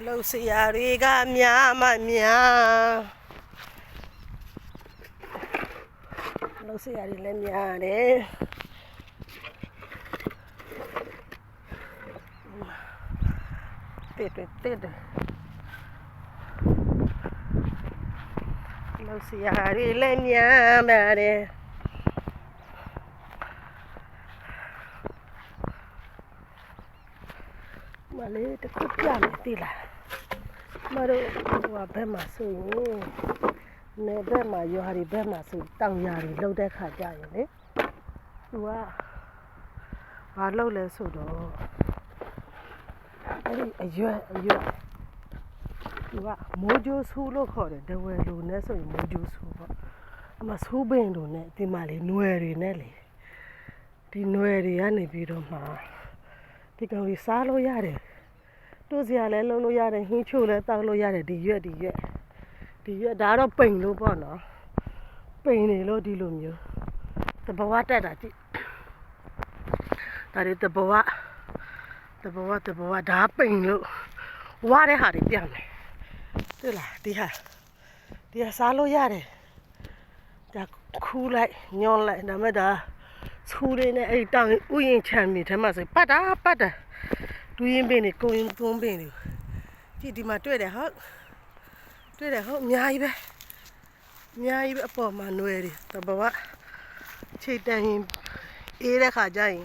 လှုပ်ရှားတွေကများမှများလှုပ်ရှားတွေလည်းများတယ်တက်လှုပ်ရှားတွေလည်းများပါတယ်မလေးတခုပြမယ်တိလားမတို့ဟိုဘက်မှာဆိုရင်နေဘက်မှာရွာတွေဘက်မှာဆိုတောင်ယာတွေလှုပ်တဲ့ခါကြရင်လေသူကဘာလှုပ်လဲဆိုတော့အဲ့ဒီအရွက်သူကမိုးကြိုးဆူလို့ခေါ်တယ်ဒဝဲလူနဲ့ဆိုရင်မိုးကြိုးဆူပေါ့အမဆူပင်တို့နဲ့ဒီမှာလေနွယ်တွေနဲ့လေဒီနွယ်တွေကနေပြီးတော့မှဒီကောင်ကြီးစားလို့ရတယ်တို့စရာလည်းလုံးလို့ရတယ်ဟင်းချိုလည်းတောက်လို့ရတယ်ဒီရွက်ဒါတော့ပိန်လို့ပေါ့နော်ပိန်နေလို့ဒီလိုမျိုးတဘဝတက်တာကြည့်ဒါတွေတဘဝဒါပိန်လို့ဝါတဲ့ဟာတွေပြောင်းတယ်တွေ့လားဒီဟာစားလို့ရတယ်ဒါခူးလိုက်ညွန်လိုက်ဒါမဲ့ဒါဆူလေးနဲ့အဲ့တောင်ဥယျာဉ်ချမ်းမြေထဲမှာဆိုပတ်တာဒူးရင်ပင်နေကုန်းပင်နေကြည့်ဒီမှာတွေ့တယ်ဟုတ်အများကြီးပဲအပေါ်မှာနွယ်တွေတဘဝချိတ်တန်ရင်အေးတဲ့ခါကျရင်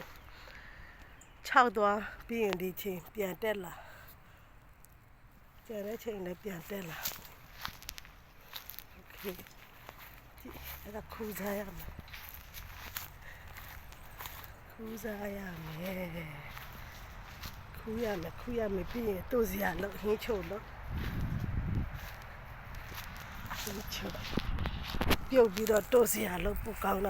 6သွားပြီးရင်ဒီချိန်ပြန်တက်လာကျန်တဲ့ချိန်လည်းပြန်တက်လာโอเคကြည့်အဲ့ဒါခူးစားရမယ်ခူးရမယ်ပြီးရင်တို့စရာလို့ဟင်းချို့လို့ပြုတ်ပြီးတော့တို့စရာလို့ပူကောင်း